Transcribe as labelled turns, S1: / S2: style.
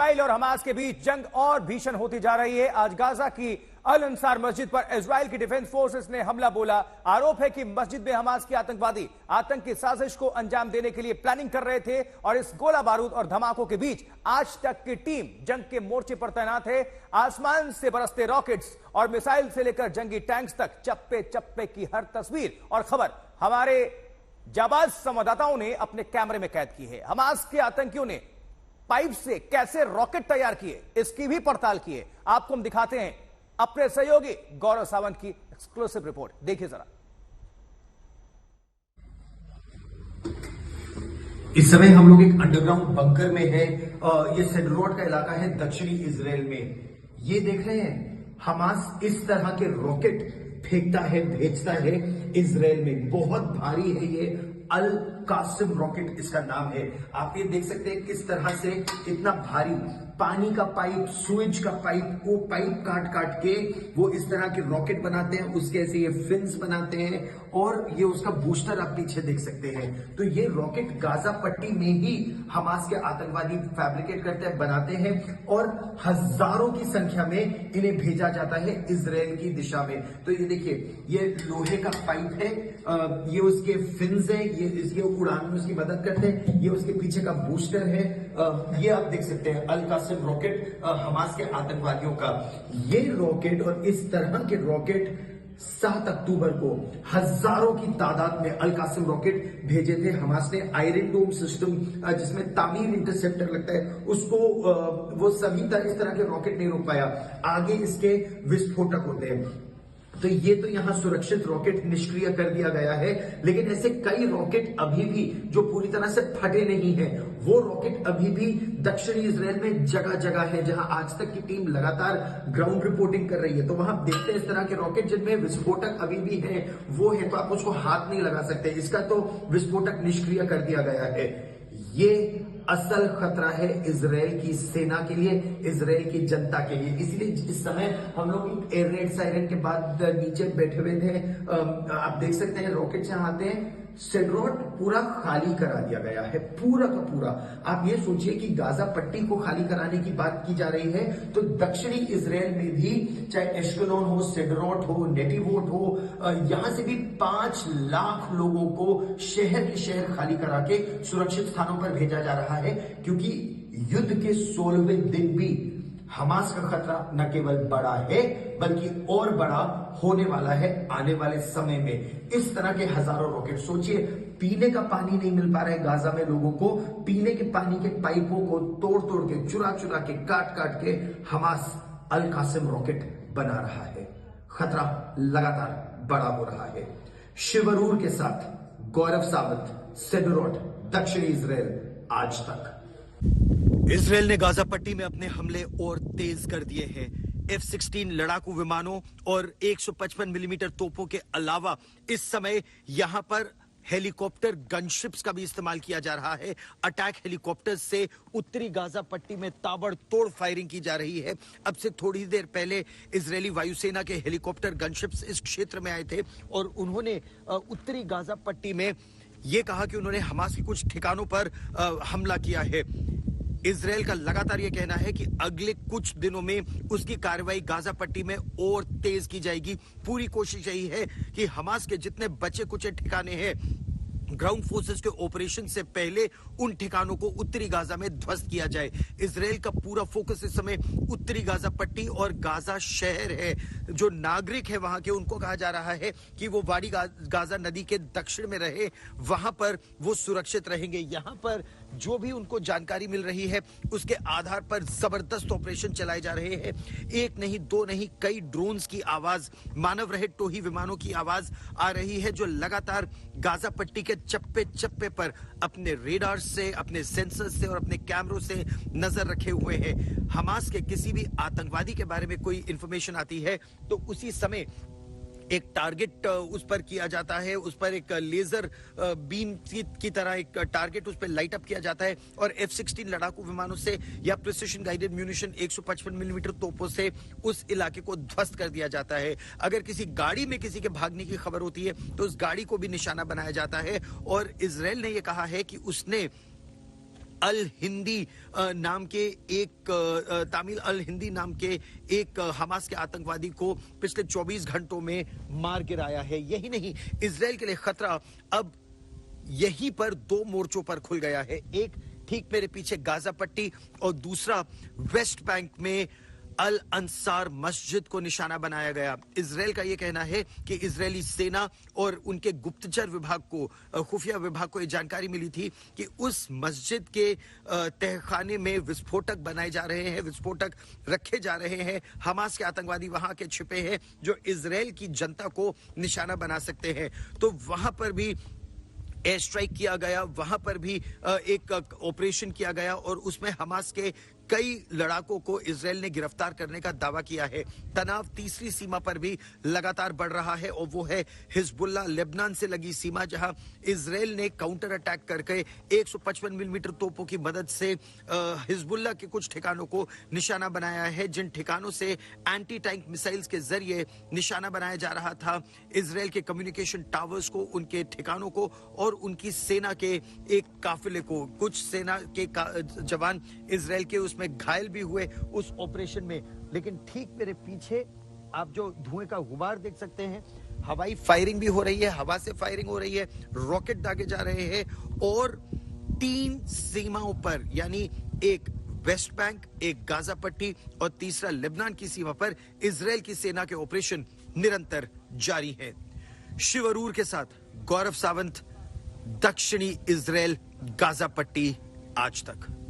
S1: Israel और Hamas के बीच जंग और भीषण होती जा रही है। आज गाजा की अल अंसार मस्जिद पर इजराइल की डिफेंस फोर्सेस ने हमला बोला। आरोप है कि मस्जिद में हमास के आतंकवादी आतंक की साजिश को अंजाम देने के लिए प्लानिंग कर रहे थे और इस गोला बारूद और धमाकों के बीच आज तक की टीम जंग के मोर्चे पर तैनात है। आसमान से बरसते रॉकेट्स और मिसाइल से लेकर जंगी टैंक्स तक चप्पे चप्पे की हर तस्वीर और खबर हमारे जाबाज संवाददाताओं ने अपने कैमरे में कैद की है। हमास के आतंकियों ने पाइप से कैसे रॉकेट तैयार किए इसकी भी पड़ताल की है। आपको हम दिखाते हैं अपने सहयोगी गौरव सावंत की एक्सक्लूसिव रिपोर्ट, देखिए जरा।
S2: इस समय हम लोग एक अंडरग्राउंड बंकर में है। ये सेडरोट का इलाका है दक्षिणी इजराइल में। ये देख रहे हैं हमास इस तरह के रॉकेट फेंकता है, भेजता है इजराइल में। बहुत भारी है ये अल कासिम रॉकेट इसका नाम है। आप ये देख सकते हैं किस तरह से इतना भारी पानी का पाइप, सुएज का पाइप, वो पाइप काट काट के वो इस तरह के रॉकेट बनाते हैं। उसके ऐसे ये फिन्स बनाते हैं और ये उसका बूस्टर आप पीछे देख सकते हैं। तो ये रॉकेट गाजा पट्टी में ही हमास के आतंकवादी फैब्रिकेट करते हैं, बनाते हैं और हजारों की संख्या में इन्हें भेजा जाता है इजराइल की दिशा में। तो ये देखिए, ये लोहे का पाइप है, ये उसके फिन्स है, ये इसके उड़ान में उसकी मदद करते हैं। ये उसके पीछे का बूस्टर है। ये आप देख सकते हैं अल कासिम रॉकेट हमास के आतंकवादियों का। ये रॉकेट और इस तरह के रॉकेट 7 अक्टूबर को हजारों की तादाद में अल कासिम रॉकेट भेजे थे हमास ने। आयरन डोम सिस्टम जिसमें तामीर इंटरसेप्टर लगता है उसको वो सभी इस तरह के रॉकेट नहीं रोक पाया। आगे इसके विस्फोटक होते हैं। तो ये तो यहां सुरक्षित रॉकेट निष्क्रिय कर दिया गया है, लेकिन ऐसे कई रॉकेट अभी भी जो पूरी तरह से फटे नहीं है, वो रॉकेट अभी भी दक्षिणी इजराइल में जगह जगह है जहां आज तक की टीम लगातार ग्राउंड रिपोर्टिंग कर रही है। तो वहां देखते हैं इस तरह के रॉकेट जिनमें विस्फोटक अभी भी है, वो है तो आप उसको हाथ नहीं लगा सकते। इसका तो विस्फोटक निष्क्रिय कर दिया गया है। ये असल खतरा है इजराइल की सेना के लिए, इजराइल की जनता के लिए। इसलिए इस समय हम लोग एयर रेड सायरन के बाद नीचे बैठे हुए थे। आप देख सकते हैं रॉकेट जहां आते हैं, सेडरोट पूरा खाली करा दिया गया है, पूरा का पूरा। आप ये सोचिए कि गाजा पट्टी को खाली कराने की बात की जा रही है, तो दक्षिणी इजराइल में भी चाहे एश्केलोन हो, सेडरोट हो, नेटिवोट हो, यहां से भी 5 लाख लोगों को शहर के शहर खाली करा के सुरक्षित स्थानों पर भेजा जा रहा है। क्योंकि युद्ध के 16वें दिन भी हमास का खतरा न केवल बड़ा है बल्कि और बड़ा होने वाला है आने वाले समय में। इस तरह के हजारों रॉकेट, सोचिए पीने का पानी नहीं मिल पा रहा है गाजा में लोगों को। पीने के पानी के पाइपों को तोड़ तोड़ के, चुरा चुरा के, काट काट के हमास अल कासिम रॉकेट बना रहा है। खतरा लगातार बड़ा हो रहा है। शिवरूर के साथ गौरव सावंत, सेडरोट, दक्षिणी इजराइल आज तक।
S3: इजराइल ने गाजा पट्टी में अपने हमले और तेज कर दिए हैं। F-16 लड़ाकू विमानों और 155 मिलीमीटर तोपों के अलावा इस समय यहां पर हेलीकॉप्टर गनशिप्स का भी इस्तेमाल किया जा रहा है। अटैक हेलीकॉप्टर से उत्तरी गाजा पट्टी में ताबड़तोड़ फायरिंग की जा रही है। अब से थोड़ी देर पहले इजरायली वायुसेना के हेलीकॉप्टर गनशिप्स इस क्षेत्र में आए थे और उन्होंने उत्तरी गाजा पट्टी में यह कहा कि उन्होंने हमास के कुछ ठिकानों पर हमला किया है। इजराइल का लगातार यह कहना है कि अगले कुछ दिनों में उसकी कार्रवाई गाजा पट्टी में और तेज की जाएगी। पूरी कोशिश यही है कि हमास के जितने बचे कुचे ठिकाने हैं, ग्राउंड फोर्सेस के ऑपरेशन से पहले उन ठिकानों को उत्तरी गाजा में ध्वस्त किया जाए। इजराइल का पूरा फोकस इस समय उत्तरी गाजा पट्टी और गाजा शहर है। जो नागरिक है वहां के, उनको कहा जा रहा है कि वो वाडी गाजा नदी के दक्षिण में रहे, वहां पर वो सुरक्षित रहेंगे। यहां पर जो भी उनको जानकारी मिल रही है उसके आधार पर जबरदस्त ऑपरेशन चलाए जा रहे हैं। एक नहीं, दो नहीं, कई ड्रोन्स की आवाज, मानव रहित टोही विमानों की आवाज आ रही है जो लगातार गाजा पट्टी के चप्पे चप्पे पर अपने रेडार से, अपने सेंसर से और अपने कैमरों से नजर रखे हुए हैं। हमास के किसी भी आतंकवादी के बारे में कोई इंफॉर्मेशन आती है तो उसी समय एक टारगेट उस पर किया जाता है, उस पर एक लेजर बीम की तरह एक टारगेट उस पर लाइट अप किया जाता है और F-16 लड़ाकू विमानों से या प्रिसिशन गाइडेड म्यूनिशन 155 मिलीमीटर तोपों से उस इलाके को ध्वस्त कर दिया जाता है। अगर किसी गाड़ी में किसी के भागने की खबर होती है तो उस गाड़ी को भी निशाना बनाया जाता है। और इजराइल ने यह कहा है कि उसने अल हिंदी नाम के एक तामिल अल हिंदी नाम के एक हमास के आतंकवादी को पिछले 24 घंटों में मार गिराया है। यही नहीं, इजराइल के लिए खतरा अब यहीं पर 2 मोर्चों पर खुल गया है। एक ठीक मेरे पीछे गाजा पट्टी और दूसरा वेस्ट बैंक में अल अंसार मस्जिद को निशाना बनाया गया। इजराइल का यह कहना है कि इजरायली सेना और उनके गुप्तचर विभाग को, खुफिया विभाग को यह जानकारी मिली थी कि उस मस्जिद के तहखाने में विस्फोटक बनाए जा रहे हैं, विस्फोटक रखे जा रहे हैं। हमास के आतंकवादी वहां के छिपे हैं जो इजराइल की जनता को निशाना बना सकते हैं। तो वहां पर भी एयर स्ट्राइक किया गया, वहां पर भी एक ऑपरेशन किया गया और उसमें हमास के कई लड़ाकों को इजराइल ने गिरफ्तार करने का दावा किया है। तनाव तीसरी सीमा पर भी लगातार बढ़ रहा है और वो है हिजबुल्ला लेबनान से लगी सीमा, जहां इजराइल ने काउंटर अटैक करके 155 मिलीमीटर तोपों की मदद से हिजबुल्ला के कुछ ठिकानों को निशाना बनाया है, जिन ठिकानों से एंटी टैंक मिसाइल्स के जरिए निशाना बनाया जा रहा था इजराइल के कम्युनिकेशन टावर्स को, उनके ठिकानों को और उनकी सेना के एक काफिले को। कुछ सेना के जवान इजराइल के उसमें घायल भी हुए उस ऑपरेशन में। लेकिन ठीक मेरे पीछे आप जो धुएं का गुबार देख सकते हैं, हवाई फायरिंग भी हो रही है, हवा से फायरिंग हो रही है, रॉकेट दागे जा रहे हैं और 3 सीमाओं पर, यानी एक वेस्ट बैंक, एक गाजा पट्टी और तीसरा लेबनान की सीमा पर इजराइल की सेना के ऑपरेशन निरंतर जारी है। शिव अरूर के साथ गौरव सावंत, दक्षिणी इजराइल, गाजा पट्टी, आज तक।